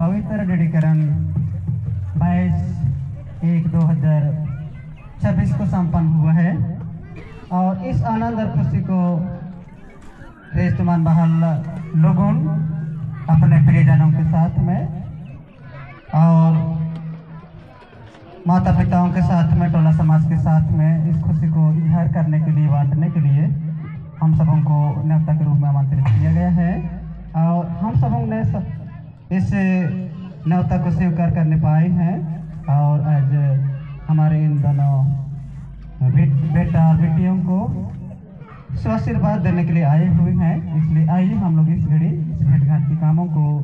पवित्र दृढ़ीकरण 22/1/2026 को संपन्न हुआ है और इस आनंद और खुशी को रेस्तमान बहाल लोगों अपने प्रियजनों के साथ में और माता पिताओं के साथ में, टोला समाज के साथ में इस खुशी को इजहार करने के लिए, बांटने के लिए हम सबों को न्योता के रूप में आमंत्रित किया गया है और हम सबों ने इस न्योता को स्वीकार करने पाए हैं और आज हमारे इन दोनों बेटा और बेटियों को स्वाशीर्वाद देने के लिए आए हुए हैं। इसलिए आइए हम लोग इस घड़ी इस भेंटघाट के कामों को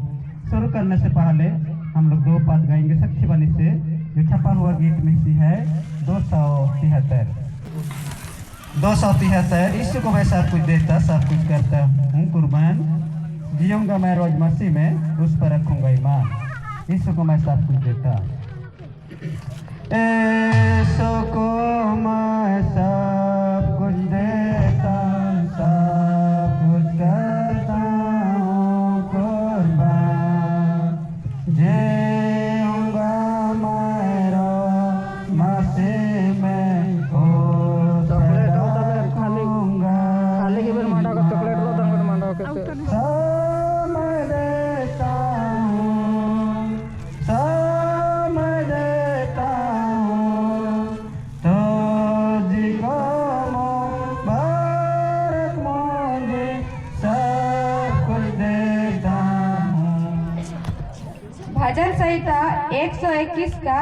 शुरू करने से पहले हम लोग 2 पद गाएंगे सच्ची बनी से, जो छपा हुआ गीत में सी है 273। यीशु को मैं सब कुछ देता, सब कुछ करता हूँ कुर्बान, जियूंगा मैं रोज मसीह में, उस पर रखूंगा ईमान। यीशु को मैं सब कुछ देता, यीशु को मैं सब कुछ देता, सब कुछ करता हूँ कुर्बान, जियूंगा मैं रोज मसीह में, उस पर रखूंगा भजन संहिता 121 का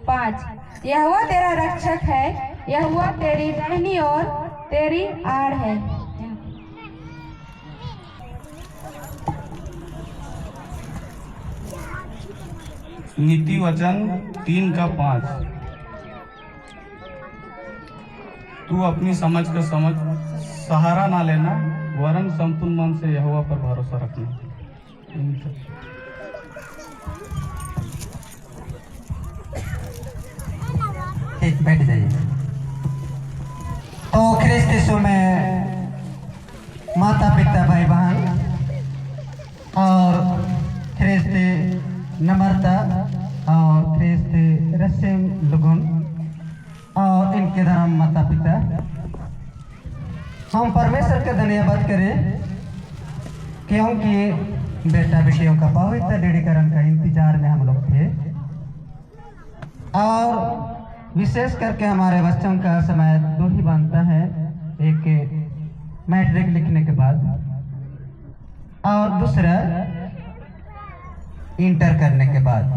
5। यहोवा तेरा रक्षक है, यहोवा तेरी दाहिनी ओर तेरी आड़ है। नीति वचन 3 का 5। तू अपनी समझ का सहारा ना लेना, वरन संपूर्ण मन से यहोवा पर भरोसा रखना। एक बैठ जाइए। तो ख्रिस्त यीशु में माता पिता भाई बहन और ख्रिस्त नम्रता और ख्रिस्त रस्म लोगों और इनके धर्म माता पिता, हम परमेश्वर का धन्यवाद करें क्योंकि बेटा बेटियों का पवित्र दृढ़ीकरण का इंतजार में हम लोग थे और विशेष करके हमारे बच्चों का समय 2 ही बनता है, एक मैट्रिक लिखने के बाद और दूसरा इंटर करने के बाद,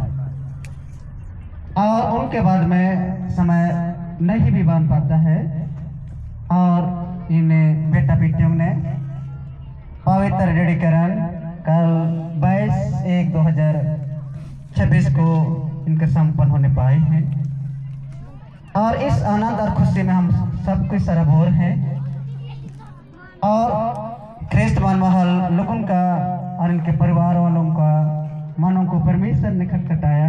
और उनके बाद में समय नहीं भी बन पाता है और इन बेटा बेटियों ने पवित्र दृढ़ीकरण कल 22/1/2026 को इनका संपन्न होने पाए हैं और इस आनंद और खुशी में हम सब कुछ सराबोर हैं और ख्रिस्त महल लोगों का और इनके परिवार वालों का मनों को परमेश्वर ने खटखटाया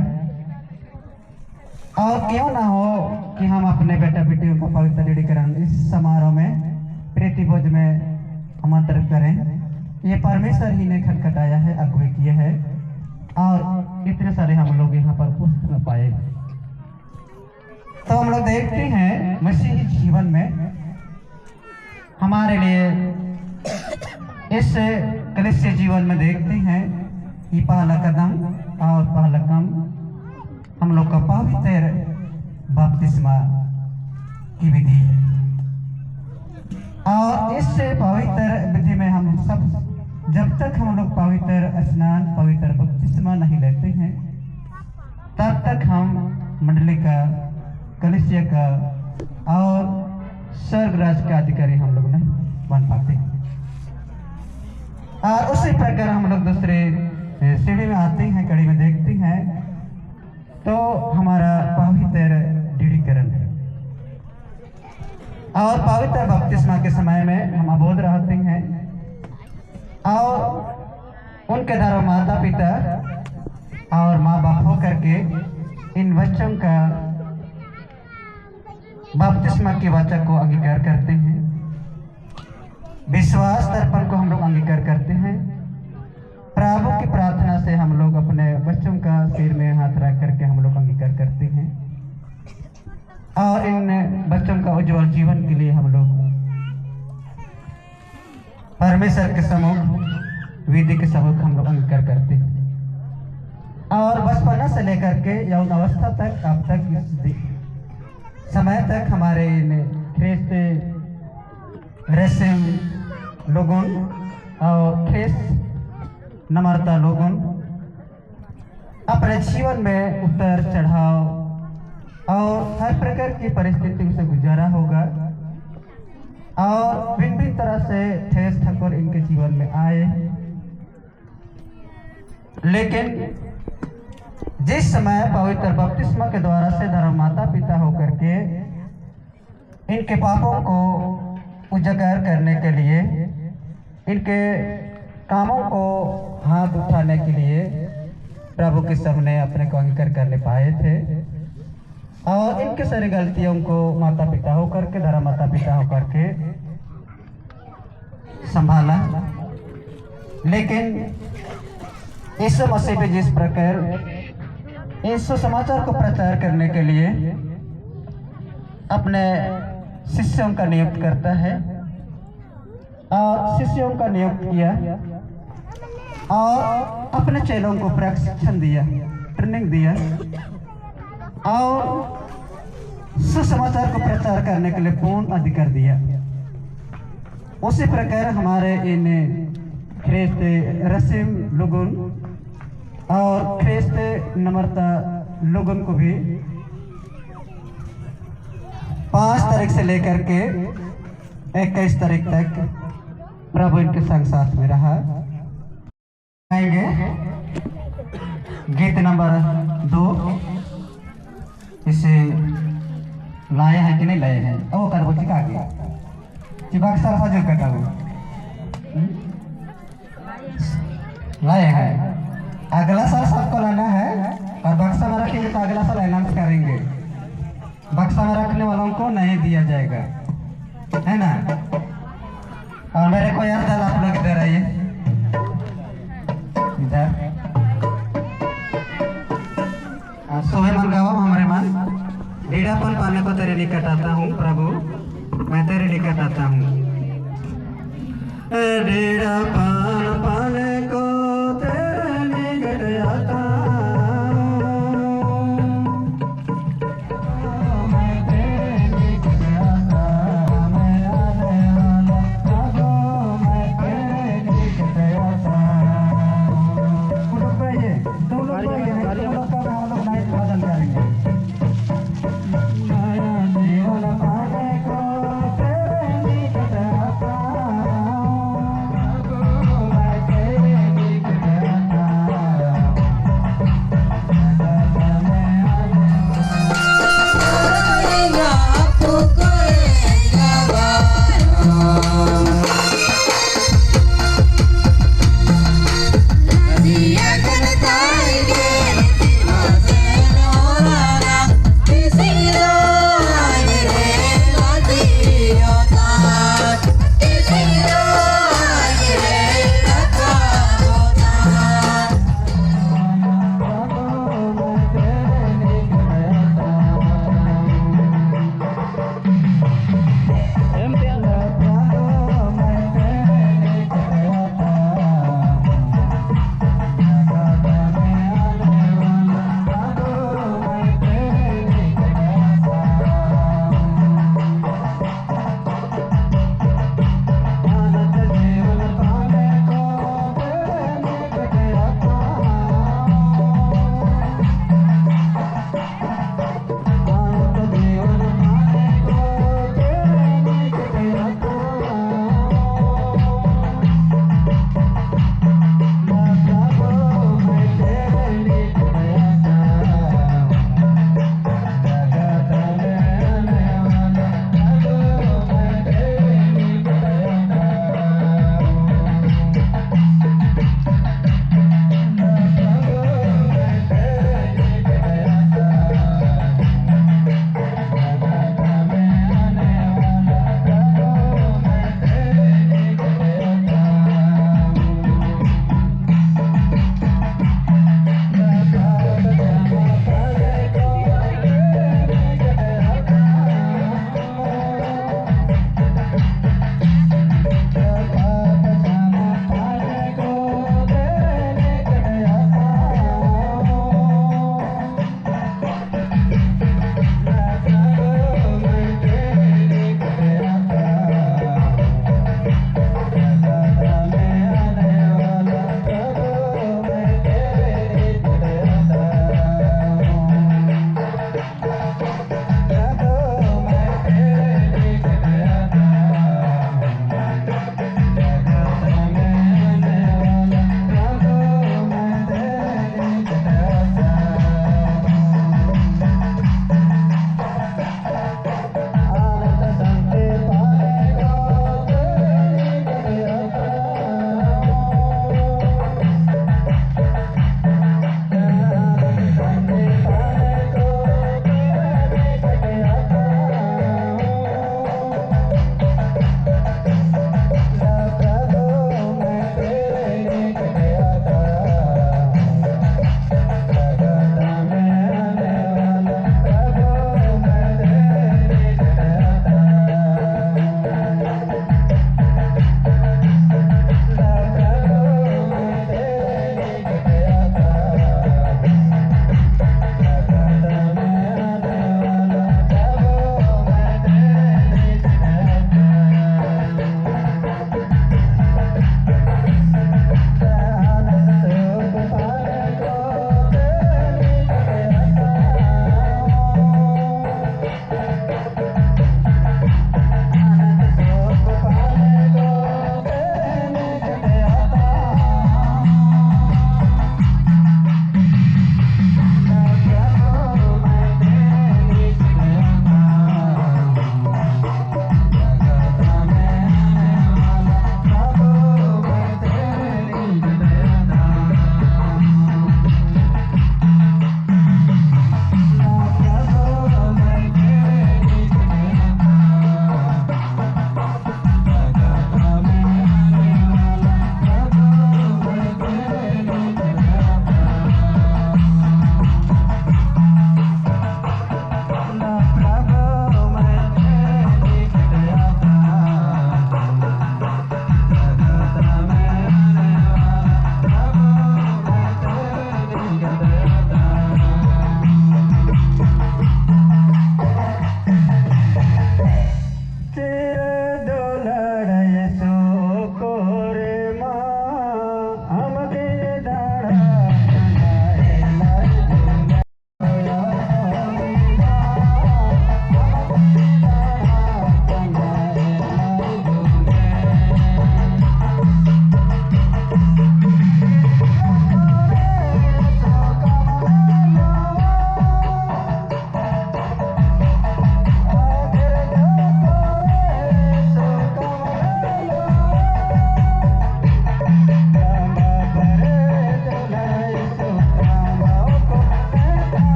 और क्यों ना हो कि हम अपने बेटा बेटियों को पवित्र दृढ़ीकरण इस समारोह में प्रीतिभोज में आमंत्रित करें। ये परमेश्वर ही ने खटखटाया है, अगुवाई किया है और इतने सारे हम लोग यहाँ पर पुष्ट न पाए। तो हम लोग देखते हैं मसीही जीवन में हमारे लिए इस कलीसिया जीवन में देखते हैं कि पहला कदम और पहला कम हम लोग का पवित्र बपतिस्मा की विधि है और इस पवित्र विधि में हम सब जब तक हम लोग पवित्र स्नान, पवित्र बपतिस्मा नहीं लेते हैं तब तक हम मंडली का, कलीसिया का और स्वर्गराज का अधिकारी हम लोग नहीं बन पाते और उसी प्रकार हम लोग दूसरे सीढ़ी में आते हैं, कड़ी में देखते हैं तो हमारा पवित्र दृढ़ीकरण है और पवित्र बपतिस्मा के समय में हम अबोध रहते हैं और उनके द्वारा माता पिता और माँ बाप हो करके इन बच्चों का बपतिस्मा के वचन को अंगीकार करते हैं, विश्वास दर्पण को हम लोग अंगीकार करते हैं। प्रभु की प्रार्थना से हम लोग अपने बच्चों सिर में हाथ रख करके हम लोग अंगीकार करते हैं और इन बच्चों का उज्जवल जीवन के लिए हम लोग परमेश्वर के सम्मुख विधि के सम्मुख हम लोग अंगीकार करते हैं और बचपना से लेकर के यौन अवस्था तक अब तक इस समय तक हमारे ख्रिस्त रेशम लोगों और ख्रिस्त नम्रता लोगों अपने जीवन में उतार चढ़ाव और हर प्रकार की परिस्थिति से गुजारा होगा और भिन्न तरह से ठेस ठकोर इनके जीवन में आए, लेकिन जिस समय पवित्र बपतिस्मा के द्वारा से धर्म माता पिता होकर के इनके पापों को उजागर करने के लिए, इनके कामों को हाथ उठाने के लिए प्रभु के सामने अपने को अंगीकार करने पाए थे और इनके सारी गलतियों को माता पिता होकर के धर्म माता पिता होकर के संभाला। लेकिन यीशु मसीह भी जिस प्रकार इस समाचार को प्रचार करने के लिए अपने शिष्यों का नियुक्त करता है और शिष्यों का नियुक्त किया और अपने चेलों को प्रशिक्षण दिया, ट्रेनिंग दिया और सुसमाचार को प्रचार करने के लिए पूर्ण अधिकार दिया। उसी प्रकार हमारे इन ख्रिस्त रसीम लोगों और ख्रिस्त नम्रता लोगों को भी 5 तारीख से लेकर के 21 तारीख तक प्रभु इनके संग साथ में रहा। आएंगे गीत नंबर 2 इसे लाए हैं कि नहीं लाए हैं? ओ कर वो चिका के चिपक सारा साजो करता हूँ लाए हैं। अगला साल सबको लाना है और बक्सा में रखेंगे तो अगला साल अनाउंस करेंगे। बक्सा में रखने वालों को नहीं दिया जाएगा, है ना? और मेरे को याद है आप लोग इधर आइए, इधर सोहे मन गावा हमारे मन ढीढ़ापन पाने को तेरे निकट आता हूँ प्रभु, मैं तेरे निकट आता हूँ। ढीढ़ापन पाने को तेरे निकट आता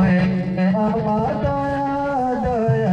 है अमा दया दया